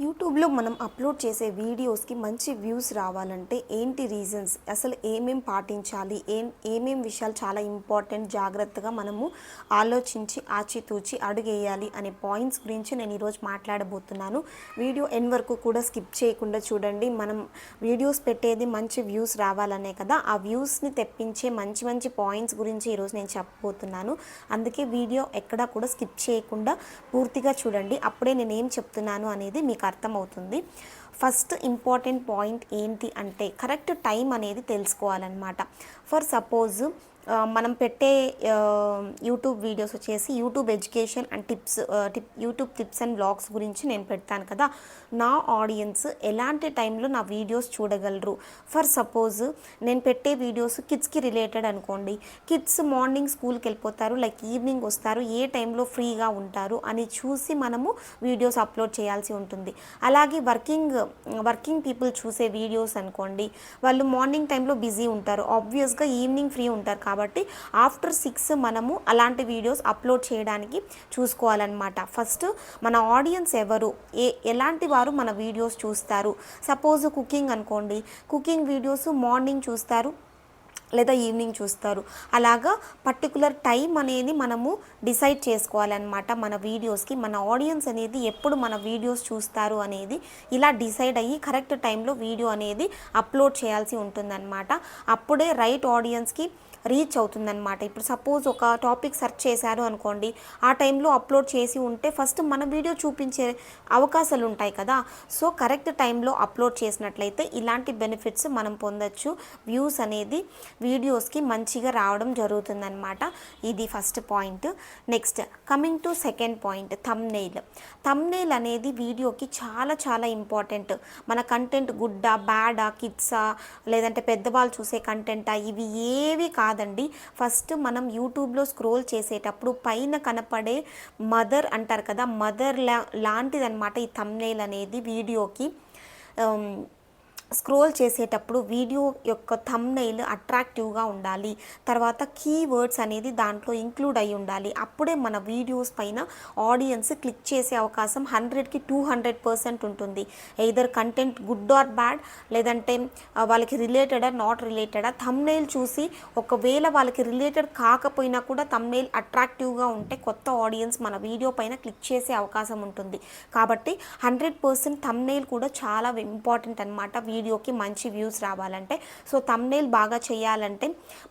యూట్యూబ్లో మనం అప్లోడ్ చేసే వీడియోస్కి మంచి వ్యూస్ రావాలంటే ఏంటి రీజన్స్, అసలు ఏమేం పాటించాలి, ఏమేం విషయాలు చాలా ఇంపార్టెంట్, జాగ్రత్తగా మనము ఆలోచించి ఆచితూచి అడుగేయాలి అనే పాయింట్స్ గురించి నేను ఈరోజు మాట్లాడబోతున్నాను. వీడియో ఎండ్ వరకు కూడా స్కిప్ చేయకుండా చూడండి. మనం వీడియోస్ పెట్టేది మంచి వ్యూస్ రావాలనే కదా. ఆ వ్యూస్ని తెప్పించే మంచి మంచి పాయింట్స్ గురించి ఈరోజు నేను చెప్పబోతున్నాను. అందుకే వీడియో ఎక్కడా కూడా స్కిప్ చేయకుండా పూర్తిగా చూడండి. అప్పుడే నేను ఏం చెప్తున్నాను అనేది మీకు అర్థమవుతుంది. ఫస్ట్ ఇంపార్టెంట్ పాయింట్ ఏంటి అంటే కరెక్ట్ టైం అనేది తెలుసుకోవాలన్నమాట. ఫర్ సపోజ్ మనం పెట్టే యూట్యూబ్ వీడియోస్ వచ్చేసి YouTube education and YouTube tips and blogs గురించి నేను పెడతాను కదా. నా ఆడియన్స్ ఎలాంటి టైంలో నా వీడియోస్ చూడగలరు? ఫర్ సపోజ్ నేను పెట్టే వీడియోస్ కిడ్స్కి రిలేటెడ్ అనుకోండి. కిడ్స్ మార్నింగ్ స్కూల్కి వెళ్ళిపోతారు, లైక్ ఈవినింగ్ వస్తారు, ఏ టైంలో ఫ్రీగా ఉంటారు అని చూసి మనము వీడియోస్ అప్లోడ్ చేయాల్సి ఉంటుంది. అలాగే వర్కింగ్ పీపుల్ చూసే వీడియోస్ అనుకోండి, వాళ్ళు మార్నింగ్ టైంలో బిజీ ఉంటారు, ఆబ్వియస్గా ఈవినింగ్ ఫ్రీ ఉంటారు. కాబట్టి ఆఫ్టర్ 6 మనము అలాంటి వీడియోస్ అప్లోడ్ చేయడానికి చూసుకోవాలన్నమాట. ఫస్ట్ మన ఆడియన్స్ ఎవరు, ఎలాంటి వారు మన వీడియోస్ చూస్తారు. సపోజ్ కుకింగ్ అనుకోండి, కుకింగ్ వీడియోస్ మార్నింగ్ చూస్తారు లేదా ఈవినింగ్ చూస్తారు. అలాగా పర్టికులర్ టైం అనేది మనము డిసైడ్ చేసుకోవాలన్నమాట. మన వీడియోస్కి మన ఆడియన్స్ అనేది ఎప్పుడు మన వీడియోస్ చూస్తారు అనేది ఇలా డిసైడ్ అయ్యి కరెక్ట్ టైంలో వీడియో అనేది అప్లోడ్ చేయాల్సి ఉంటుందన్నమాట. అప్పుడే రైట్ ఆడియన్స్కి రీచ్ అవుతుందన్నమాట. ఇప్పుడు సపోజ్ ఒక టాపిక్ సెర్చ్ చేశారు అనుకోండి, ఆ టైంలో అప్లోడ్ చేసి ఉంటే ఫస్ట్ మన వీడియో చూపించే అవకాశాలు ఉంటాయి కదా. సో కరెక్ట్ టైంలో అప్లోడ్ చేసినట్లయితే ఇలాంటి బెనిఫిట్స్ మనం పొందొచ్చు. వ్యూస్ అనేది వీడియోస్కి మంచిగా రావడం జరుగుతుందన్నమాట. ఇది first point. Next coming to second point, thumbnail అనేది వీడియోకి చాలా చాలా ఇంపార్టెంట్. మన కంటెంట్ గుడ్డా బ్యాడా, కిడ్సా లేదంటే పెద్దవాళ్ళు చూసే కంటెంటా, ఇవి ఏవి కాదండి. ఫస్ట్ మనం యూట్యూబ్లో స్క్రోల్ చేసేటప్పుడు పైన కనపడే మదర్ అంటారు కదా, మదర్ లాంటిదన్నమాట ఈ థంబ్నెయిల్ అనేది. వీడియోకి స్క్రోల్ చేసేటప్పుడు వీడియో యొక్క థంబ్నెయిల్ అట్రాక్టివ్గా ఉండాలి. తర్వాత కీవర్డ్స్ అనేది దాంట్లో ఇంక్లూడ్ అయి ఉండాలి. అప్పుడే మన వీడియోస్ పైన ఆడియన్స్ క్లిక్ చేసే అవకాశం 100కి 200% ఉంటుంది. Either content good or bad, లేదంటే వాళ్ళకి రిలేటెడా నాట్ రిలేటెడా, థంబ్నెయిల్ చూసి ఒకవేళ వాళ్ళకి రిలేటెడ్ కాకపోయినా కూడా థంబ్నెయిల్ అట్రాక్టివ్గా ఉంటే కొత్త ఆడియన్స్ మన వీడియో పైన క్లిక్ చేసే అవకాశం ఉంటుంది. కాబట్టి 100% థంబ్నెయిల్ కూడా చాలా ఇంపార్టెంట్ అన్నమాట వీడియోకి మంచి వ్యూస్ రావాలంటే. సో థంబ్నెయిల్ బాగా చేయాలంటే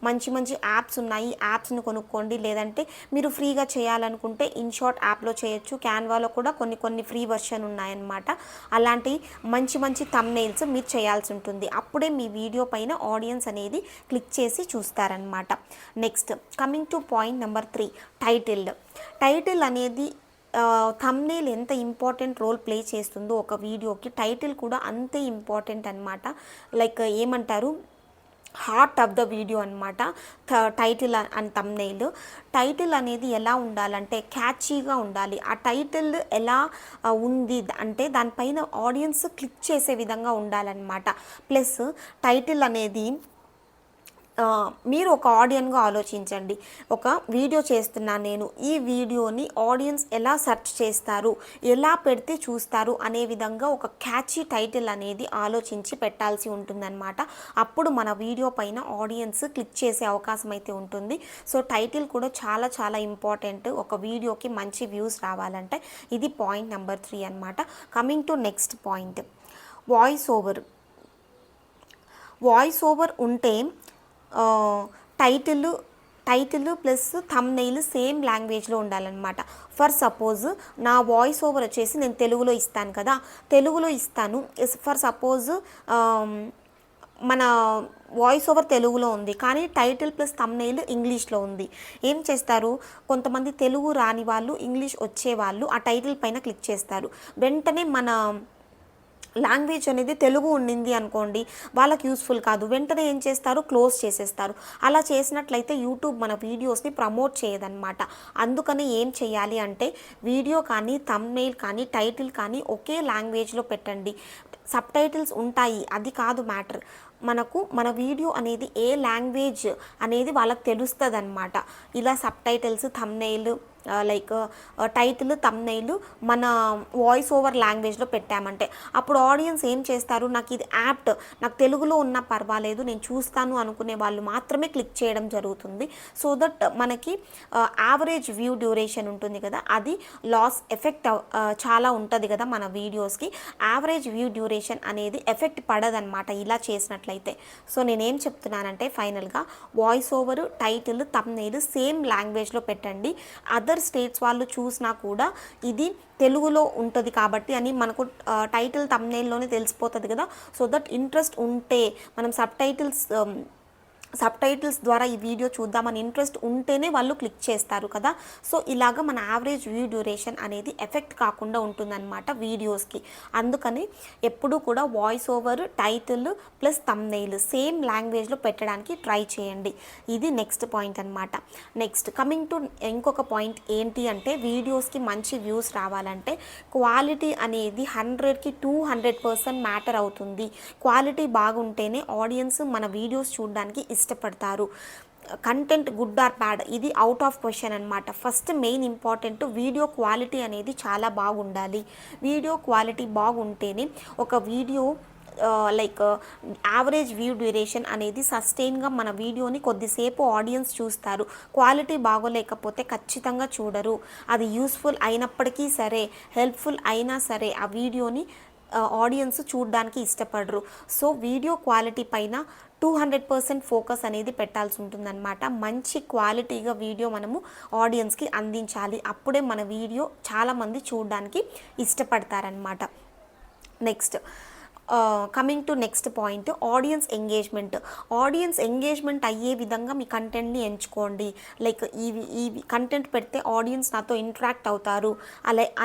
మంచి మంచి యాప్స్ ఉన్నాయి, యాప్స్ని కొనుక్కోండి. లేదంటే మీరు ఫ్రీగా చేయాలనుకుంటే ఇన్షాట్ యాప్లో చేయొచ్చు, క్యాన్వాలో కూడా కొన్ని ఫ్రీ వర్షన్ ఉన్నాయన్నమాట. అలాంటి మంచి మంచి థంబ్నెయిల్స్ మీరు చేయాల్సి ఉంటుంది. అప్పుడే మీ వీడియో పైన ఆడియన్స్ అనేది క్లిక్ చేసి చూస్తారనమాట. Next coming to point number 3, title అనేది థంబ్నెయిల్ ఎంత ఇంపార్టెంట్ రోల్ ప్లే చేస్తుందో ఒక వీడియోకి టైటిల్ కూడా అంతే ఇంపార్టెంట్ అనమాట. లైక్ ఏమంటారు, హార్ట్ ఆఫ్ ద వీడియో అనమాట టైటిల్ అండ్ టైటిల్ అనేది ఎలా ఉండాలంటే క్యాచీగా ఉండాలి. ఆ టైటిల్ ఎలా ఉంది అంటే దానిపైన ఆడియన్స్ క్లిక్ చేసే విధంగా ఉండాలన్నమాట. ప్లస్ టైటిల్ అనేది మీరు ఒక ఆడియన్గా ఆలోచించండి. ఒక వీడియో చేస్తున్నాను నేను, ఈ వీడియోని ఆడియన్స్ ఎలా సెర్చ్ చేస్తారు, ఎలా పెడితే చూస్తారు అనే విధంగా ఒక క్యాచీ టైటిల్ అనేది ఆలోచించి పెట్టాల్సి ఉంటుందన్నమాట. అప్పుడు మన వీడియో పైన ఆడియన్స్ క్లిక్ చేసే అవకాశం అయితే ఉంటుంది. సో టైటిల్ కూడా చాలా చాలా ఇంపార్టెంట్ ఒక వీడియోకి మంచి వ్యూస్ రావాలంటే. ఇది పాయింట్ నెంబర్ 3 అనమాట. Coming to next point, voice over ఉంటే టైటిల్ ప్లస్ థంబ్నెయిల్ సేమ్ లాంగ్వేజ్లో ఉండాలన్నమాట. ఫర్ సపోజ్ నా వాయిస్ ఓవర్ వచ్చేసి నేను తెలుగులో ఇస్తాను కదా, ఫర్ సపోజ్ మన వాయిస్ ఓవర్ తెలుగులో ఉంది కానీ టైటిల్ ప్లస్ థంబ్నెయిల్ ఇంగ్లీష్లో ఉంది. ఏం చేస్తారు, కొంతమంది తెలుగు రాని వాళ్ళు, ఇంగ్లీష్ వచ్చేవాళ్ళు ఆ టైటిల్ పైన క్లిక్ చేస్తారు. వెంటనే మన లాంగ్వేజ్ అనేది తెలుగు ఉండింది అనుకోండి, వాళ్ళకి యూస్ఫుల్ కాదు, వెంటనే ఏం చేస్తారు, క్లోజ్ చేసేస్తారు. అలా చేసినట్లయితే యూట్యూబ్ మన వీడియోస్ని ప్రమోట్ చేయదన్నమాట. అందుకని ఏం చేయాలి అంటే వీడియో కానీ థంబ్నెయిల్ కానీ టైటిల్ కానీ ఒకే లాంగ్వేజ్లో పెట్టండి. సబ్ టైటిల్స్ ఉంటాయి, అది కాదు మ్యాటర్. మన వీడియో అనేది ఏ లాంగ్వేజ్ అనేది వాళ్ళకి తెలుస్తుంది అనమాట. ఇలా sub titles, thumbnail like title thumbnail మన వాయిస్ ఓవర్ లాంగ్వేజ్లో పెట్టామంటే అప్పుడు ఆడియన్స్ ఏం చేస్తారు, నాకు ఇది యాప్ట్, నాకు తెలుగులో ఉన్నా పర్వాలేదు నేను చూస్తాను అనుకునే వాళ్ళు మాత్రమే క్లిక్ చేయడం జరుగుతుంది. సో దట్ మనకి యావరేజ్ వ్యూ డ్యూరేషన్ ఉంటుంది కదా, అది లాస్ ఎఫెక్ట్ చాలా ఉంటుంది కదా మన వీడియోస్కి. యావరేజ్ వ్యూ డ్యూరేషన్ అనేది ఎఫెక్ట్ పడదన్నమాట ఇలా చేసినట్లయితే. సో నేనేం చెప్తున్నానంటే ఫైనల్గా voice over, title, thumbnail same లాంగ్వేజ్లో పెట్టండి. అదర్ స్టేట్స్ వాళ్ళు చూసినా కూడా ఇది తెలుగులో ఉంటుంది కాబట్టి అని మనకు టైటిల్ థంబ్నెయిల్లోనే తెలిసిపోతుంది కదా. సో దట్ ఇంట్రెస్ట్ ఉంటే మనం సబ్ టైటిల్స్ ద్వారా ఈ వీడియో చూద్దామని ఇంట్రెస్ట్ ఉంటేనే వాళ్ళు క్లిక్ చేస్తారు కదా. సో ఇలాగ మన యావరేజ్ వ్యూ డ్యూరేషన్ అనేది ఎఫెక్ట్ కాకుండా ఉంటుందన్నమాట వీడియోస్కి. అందుకని ఎప్పుడూ కూడా voice over, title plus thumbnail same లాంగ్వేజ్లో పెట్టడానికి ట్రై చేయండి. ఇది నెక్స్ట్ పాయింట్ అనమాట. నెక్స్ట్ కమింగ్ టు ఇంకొక పాయింట్ ఏంటి అంటే వీడియోస్కి మంచి వ్యూస్ రావాలంటే క్వాలిటీ అనేది 100కి 200% మ్యాటర్ అవుతుంది. క్వాలిటీ బాగుంటేనే ఆడియన్స్ మన వీడియోస్ చూడడానికి ఇష్టపడతారు. కంటెంట్ గుడ్ ఆర్ బ్యాడ్ ఇది అవుట్ ఆఫ్ క్వశ్చన్ అనమాట. First main important video quality అనేది చాలా బాగుండాలి. వీడియో క్వాలిటీ బాగుంటేనే ఒక video like average view duration అనేది సస్టైన్గా మన వీడియోని కొద్దిసేపు ఆడియన్స్ చూస్తారు. క్వాలిటీ బాగోలేకపోతే ఖచ్చితంగా చూడరు. అది యూస్ఫుల్ అయినప్పటికీ సరే, హెల్ప్ఫుల్ అయినా సరే ఆ వీడియోని ఆడియన్స్ చూడడానికి ఇష్టపడరు. సో వీడియో క్వాలిటీ పైన 200% ఫోకస్ అనేది పెట్టాల్సి ఉంటుందన్నమాట. మంచి క్వాలిటీగా వీడియో మనము ఆడియన్స్కి అందించాలి. అప్పుడే మన వీడియో చాలామంది చూడడానికి ఇష్టపడతారనమాట. Next coming to next point audience engagement. Audience engagement అయ్యే విధంగా మీ కంటెంట్ని ఎంచుకోండి. లైక్ ఈ కంటెంట్ పెడితే ఆడియన్స్ నాతో ఇంటరాక్ట్ అవుతారు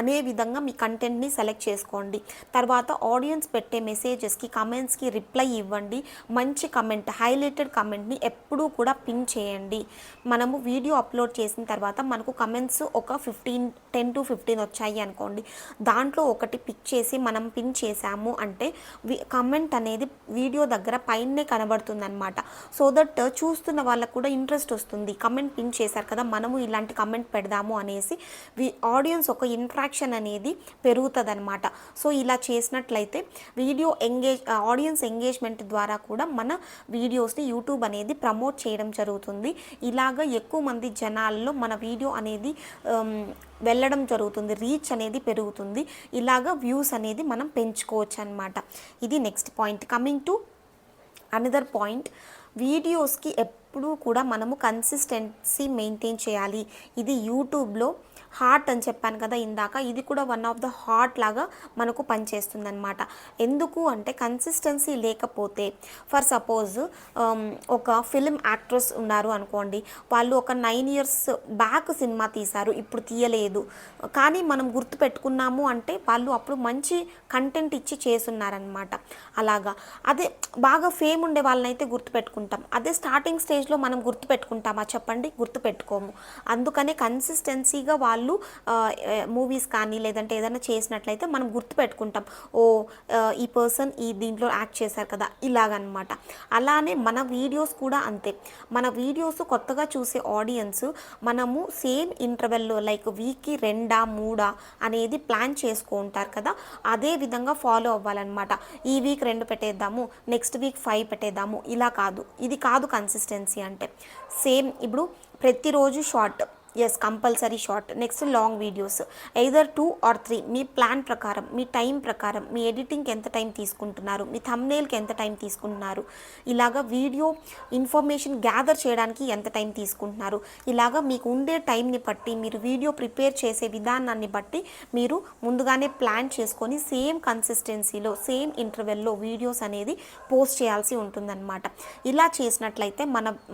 అనే విధంగా మీ కంటెంట్ని సెలెక్ట్ చేసుకోండి. తర్వాత ఆడియన్స్ పెట్టే మెసేజెస్కి, కమెంట్స్కి రిప్లై ఇవ్వండి. మంచి కమెంట్, హైలైటెడ్ కమెంట్ని ఎప్పుడూ కూడా పిన్ చేయండి. మనము వీడియో అప్లోడ్ చేసిన తర్వాత మనకు కమెంట్స్ ఒక 10 to 15 వచ్చాయి అనుకోండి, దాంట్లో ఒకటి పిక్ చేసి మనం పిన్ చేసాము అంటే కమెంట్ అనేది వీడియో దగ్గర పైనే కనబడుతుంది అనమాట. సో దట్ చూస్తున్న వాళ్ళకు కూడా ఇంట్రెస్ట్ వస్తుంది. కమెంట్ పిన్ చేశారు కదా, మనము ఇలాంటి కమెంట్ పెడదాము అనేసి ఆడియన్స్ ఒక ఇంట్రాక్షన్ అనేది పెరుగుతుంది అనమాట. సో ఇలా చేసినట్లయితే ఆడియన్స్ ఎంగేజ్మెంట్ ద్వారా కూడా మన వీడియోస్ని యూట్యూబ్ అనేది ప్రమోట్ చేయడం జరుగుతుంది. ఇలాగ ఎక్కువ మంది జనాల్లో మన వీడియో అనేది వెళ్ళడం జరుగుతుంది, రీచ్ అనేది పెరుగుతుంది. ఇలాగ వ్యూస్ అనేది మనం పెంచుకోవచ్చు అనమాట. ఇది next point. Coming to another point, వీడియోస్కి ఎప్పుడూ కూడా మనము కన్సిస్టెన్సీ మెయింటైన్ చేయాలి. ఇది యూట్యూబ్లో హార్ట్ అని చెప్పాను కదా ఇందాక, ఇది కూడా వన్ ఆఫ్ ద హార్ట్ లాగా మనకు పనిచేస్తుంది అనమాట. ఎందుకు అంటే కన్సిస్టెన్సీ లేకపోతే, ఫర్ సపోజ్ ఒక ఫిల్మ్ యాక్ట్రెస్ ఉన్నారు అనుకోండి, వాళ్ళు ఒక 9 years బ్యాక్ సినిమా తీశారు, ఇప్పుడు తీయలేదు, కానీ మనం గుర్తుపెట్టుకున్నాము అంటే వాళ్ళు అప్పుడు మంచి కంటెంట్ ఇచ్చి చేస్తున్నారనమాట. అలాగా అదే బాగా ఫేమ్ ఉండే వాళ్ళనైతే గుర్తుపెట్టుకుంటాం. అదే స్టార్టింగ్ స్టేజ్లో మనం గుర్తుపెట్టుకుంటామా చెప్పండి? గుర్తుపెట్టుకోము. అందుకనే కన్సిస్టెన్సీగా వాళ్ళు మూవీస్ కానీ లేదంటే ఏదైనా చేసినట్లయితే మనం గుర్తుపెట్టుకుంటాం, ఈ పర్సన్ దీంట్లో యాక్ట్ చేశారు కదా, ఇలాగనమాట. అలానే మన వీడియోస్ కూడా అంతే. మన వీడియోస్ కొత్తగా చూసే ఆడియన్స్ మనము సేమ్ ఇంటర్వెల్లో లైక్ వీక్కి 2-3 అనేది ప్లాన్ చేసుకుంటారు కదా, అదే విధంగా ఫాలో అవ్వాలన్నమాట. ఈ వీక్ 2 పెట్టేద్దాము, నెక్స్ట్ వీక్ 5 పెట్టేద్దాము, ఇలా కాదు. ఇది కాదు కన్సిస్టెన్సీ అంటే. సేమ్ ఇప్పుడు ప్రతిరోజు short, yes compulsory short, next long videos, either 2 or 3 మీ ప్లాన్ ప్రకారం, మీ టైం ప్రకారం, మీ ఎడిటింగ్కి ఎంత టైం తీసుకుంటున్నారు, మీ థంబ్నెయిల్కి ఎంత టైం తీసుకుంటున్నారు, ఇలాగా వీడియో ఇన్ఫర్మేషన్ గ్యాదర్ చేయడానికి ఎంత టైం తీసుకుంటున్నారు, ఇలాగా మీకు ఉండే టైంని బట్టి, మీరు వీడియో ప్రిపేర్ చేసే విధానాన్ని బట్టి మీరు ముందుగానే ప్లాన్ చేసుకొని సేమ్ కన్సిస్టెన్సీలో, సేమ్ ఇంటర్వెల్లో వీడియోస్ అనేది పోస్ట్ చేయాల్సి ఉంటుందన్నమాట. ఇలా చేసినట్లయితే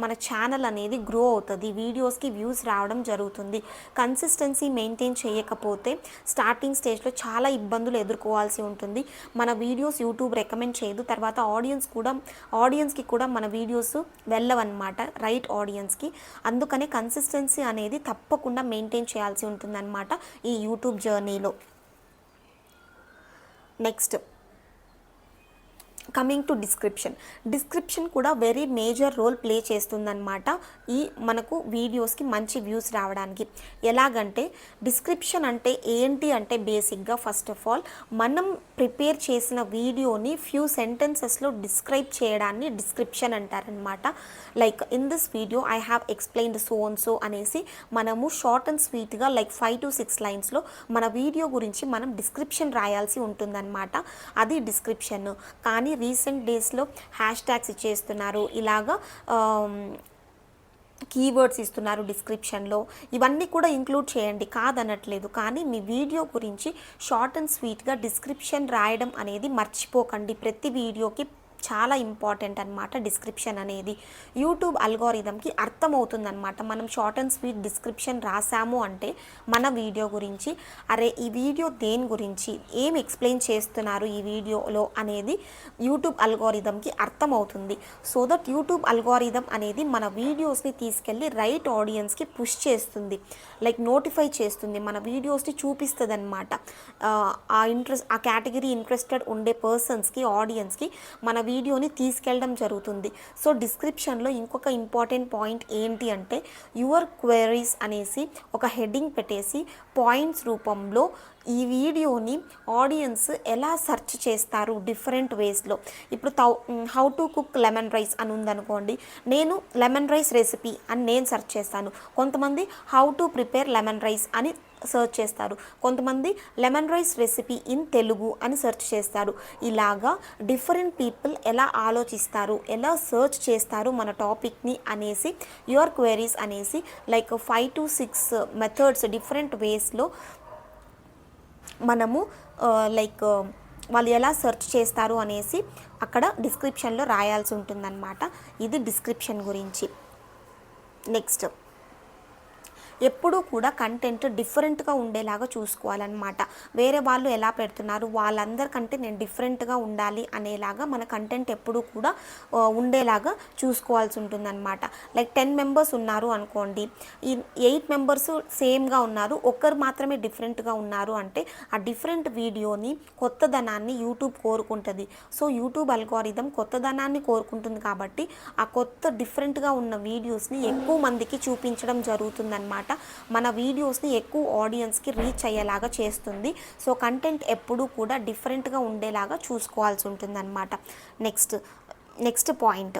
మన ఛానల్ అనేది గ్రో అవుతుంది, వీడియోస్కి వ్యూస్ రావడం జరుగుతుంది. కన్సిస్టెన్సీ మెయింటైన్ చేయకపోతే స్టార్టింగ్ స్టేజ్లో చాలా ఇబ్బందులు ఎదుర్కోవాల్సి ఉంటుంది. మన వీడియోస్ యూట్యూబ్ రికమెండ్ చేయదు. తర్వాత ఆడియన్స్కి కూడా మన వీడియోస్ వెళ్ళవన్నమాట, రైట్ ఆడియన్స్కి. అందుకనే కన్సిస్టెన్సీ అనేది తప్పకుండా మెయింటైన్ చేయాల్సి ఉంటుందన్నమాట ఈ యూట్యూబ్ జర్నీలో. నెక్స్ట్ కమింగ్ టు డిస్క్రిప్షన్ కూడా వెరీ మేజర్ రోల్ ప్లే చేస్తుందన్నమాట ఈ మనకు వీడియోస్కి మంచి వ్యూస్ రావడానికి. ఎలాగంటే డిస్క్రిప్షన్ అంటే ఏంటి అంటే బేసిక్గా ఫస్ట్ ఆఫ్ ఆల్ మనం ప్రిపేర్ చేసిన వీడియోని ఫ్యూ సెంటెన్సెస్లో డిస్క్రైబ్ చేయడాన్ని డిస్క్రిప్షన్ అంటారనమాట. Like in this video I have explained so and so అనేసి మనము షార్ట్ అండ్ స్వీట్గా లైక్ 5 to 6 లైన్స్లో మన వీడియో గురించి మనం డిస్క్రిప్షన్ రాయాల్సి ఉంటుందన్నమాట. అది డిస్క్రిప్షన్. కానీ రీసెంట్ డేస్లో హ్యాష్ ట్యాగ్స్ ఇచ్చేస్తున్నారు, ఇలాగా కీవర్డ్స్ ఇస్తున్నారు డిస్క్రిప్షన్లో. ఇవన్నీ కూడా ఇంక్లూడ్ చేయండి, కాదనట్లేదు. కానీ మీ వీడియో గురించి షార్ట్ అండ్ స్వీట్గా డిస్క్రిప్షన్ రాయడం అనేది మర్చిపోకండి. ప్రతి వీడియోకి చాలా ఇంపార్టెంట్ అనమాట డిస్క్రిప్షన్ అనేది. యూట్యూబ్ అల్గోరిథంకి అర్థమవుతుందన్నమాట. మనం షార్ట్ అండ్ స్వీట్ డిస్క్రిప్షన్ రాసాము అంటే మన వీడియో గురించి, అరే ఈ వీడియో దేని గురించి, ఏం ఎక్స్ప్లెయిన్ చేస్తున్నారు ఈ వీడియోలో అనేది యూట్యూబ్ అల్గోరిథంకి అర్థమవుతుంది. సో దట్ యూట్యూబ్ అల్గోరిథం అనేది మన వీడియోస్ని తీసుకెళ్ళి రైట్ ఆడియన్స్కి పుష్ చేస్తుంది, లైక్ నోటిఫై చేస్తుంది, మన వీడియోస్ని చూపిస్తుంది అనమాట. ఆ కేటగిరీ ఇంట్రెస్టెడ్ ఉండే పర్సన్స్కి, ఆడియన్స్కి మన వీడియోని తీసుకెళ్ళడం జరుగుతుంది. సో డిస్క్రిప్షన్లో ఇంకొక ఇంపార్టెంట్ పాయింట్ ఏంటి అంటే యువర్ క్వెరీస్ అనేసి ఒక హెడ్డింగ్ పెట్టేసి పాయింట్స్ రూపంలో ఈ వీడియోని ఆడియన్స్ ఎలా సెర్చ్ చేస్తారు డిఫరెంట్ వేస్లో. ఇప్పుడు how to cook lemon rice అని ఉందనుకోండి, నేను లెమన్ రైస్ రెసిపీ అని నేను సెర్చ్ చేస్తాను. కొంతమంది how to prepare lemon rice అని సెర్చ్ చేస్తారు, కొంతమంది lemon rice recipe in Telugu అని సెర్చ్ చేస్తారు. ఇలాగా డిఫరెంట్ పీపుల్ ఎలా ఆలోచిస్తారు, ఎలా సెర్చ్ చేస్తారు మన టాపిక్ని అనేసి యువర్ క్వెరీస్ అనేసి లైక్ 5 to 6 మెథడ్స్ డిఫరెంట్ వేస్లో మనము లైక్ వాళ్ళు ఎలా సెర్చ్ చేస్తారు అనేసి అక్కడ డిస్క్రిప్షన్లో రాయాల్సి ఉంటుందన్నమాట. ఇది డిస్క్రిప్షన్ గురించి. నెక్స్ట్, ఎప్పుడూ కూడా కంటెంట్ డిఫరెంట్గా ఉండేలాగా చూసుకోవాలన్నమాట. వేరే వాళ్ళు ఎలా పెడుతున్నారు వాళ్ళందరికంటే నేను డిఫరెంట్గా ఉండాలి అనేలాగా మన కంటెంట్ ఎప్పుడూ కూడా ఉండేలాగా చూసుకోవాల్సి ఉంటుందన్నమాట. లైక్ 10 మెంబర్స్ ఉన్నారు అనుకోండి, ఈ 8 మెంబర్స్ సేమ్గా ఉన్నారు, ఒక్కరు మాత్రమే డిఫరెంట్గా ఉన్నారు అంటే ఆ డిఫరెంట్ వీడియోని, కొత్తదనాన్ని యూట్యూబ్ కోరుకుంటుంది. సో యూట్యూబ్ అల్గోరిథం కొత్తదనాన్ని కోరుకుంటుంది కాబట్టి ఆ కొత్త డిఫరెంట్గా ఉన్న వీడియోస్ని ఎక్కువ మందికి చూపించడం జరుగుతుందన్నమాట. మన వీడియోస్ని ఎక్కువ ఆడియన్స్కి రీచ్ అయ్యేలాగా చేస్తుంది. సో కంటెంట్ ఎప్పుడూ కూడా డిఫరెంట్గా ఉండేలాగా చూసుకోవాల్సి ఉంటుందన్నమాట. నెక్స్ట్ పాయింట్,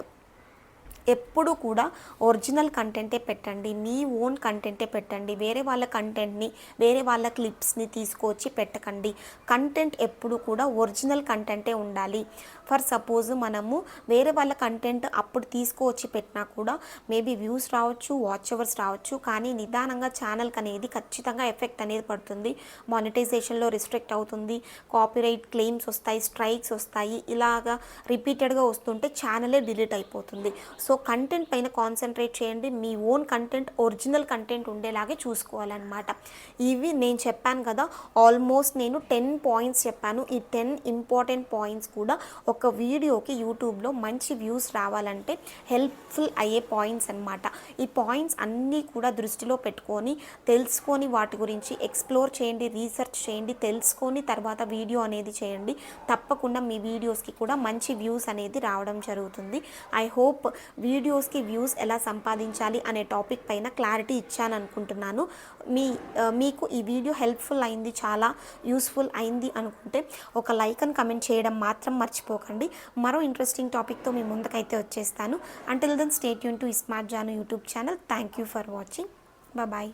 ఎప్పుడు కూడా ఒరిజినల్ కంటెంటే పెట్టండి, మీ ఓన్ కంటెంటే పెట్టండి. వేరే వాళ్ళ కంటెంట్ని, వేరే వాళ్ళ క్లిప్స్ని తీసుకొచ్చి పెట్టకండి. కంటెంట్ ఎప్పుడు కూడా ఒరిజినల్ కంటెంటే ఉండాలి. ఫర్ సపోజ్ మనము వేరే వాళ్ళ కంటెంట్ అప్పుడు తీసుకువచ్చి పెట్టినా కూడా మేబీ వ్యూస్ రావచ్చు, వాచ్ అవర్స్ రావచ్చు, కానీ నిదానంగా ఛానల్కి అనేది ఖచ్చితంగా ఎఫెక్ట్ అనేది పడుతుంది. మానిటైజేషన్లో రిస్ట్రిక్ట్ అవుతుంది, కాపీరైట్ క్లెయిమ్స్ వస్తాయి, స్ట్రైక్స్ వస్తాయి. ఇలాగా రిపీటెడ్గా వస్తుంటే ఛానలే డిలీట్ అయిపోతుంది. సో కంటెంట్ పైన కాన్సన్ట్రేట్ చేయండి. మీ ఓన్ కంటెంట్, ఒరిజినల్ కంటెంట్ ఉండేలాగే చూసుకోవాలన్నమాట. ఇవి నేను చెప్పాను కదా, ఆల్మోస్ట్ నేను 10 పాయింట్స్ చెప్పాను. ఈ 10 ఇంపార్టెంట్ పాయింట్స్ కూడా ఒక వీడియోకి యూట్యూబ్లో మంచి వ్యూస్ రావాలంటే హెల్ప్ఫుల్ అయ్యే పాయింట్స్ అన్నమాట. ఈ పాయింట్స్ అన్నీ కూడా దృష్టిలో పెట్టుకొని తెలుసుకొని వాటి గురించి ఎక్స్ప్లోర్ చేయండి, రీసెర్చ్ చేయండి, తెలుసుకొని తర్వాత వీడియో అనేది చేయండి. తప్పకుండా మీ వీడియోస్కి కూడా మంచి వ్యూస్ అనేది రావడం జరుగుతుంది. ఐ హోప్ వీడియోస్కి వ్యూస్ ఎలా సంపాదించాలి అనే టాపిక్ పైన క్లారిటీ ఇచ్చాను అనుకుంటున్నాను. మీకు ఈ వీడియో హెల్ప్ఫుల్ అయింది, చాలా యూస్ఫుల్ అయింది అనుకుంటే ఒక లైక్ అని కమెంట్ చేయడం మాత్రం మర్చిపోకండి. మరో ఇంట్రెస్టింగ్ టాపిక్తో మీ ముందుకైతే వచ్చేస్తాను. Until then stay tune to smart Jaanu YouTube channel. Thank you for watching. Bye.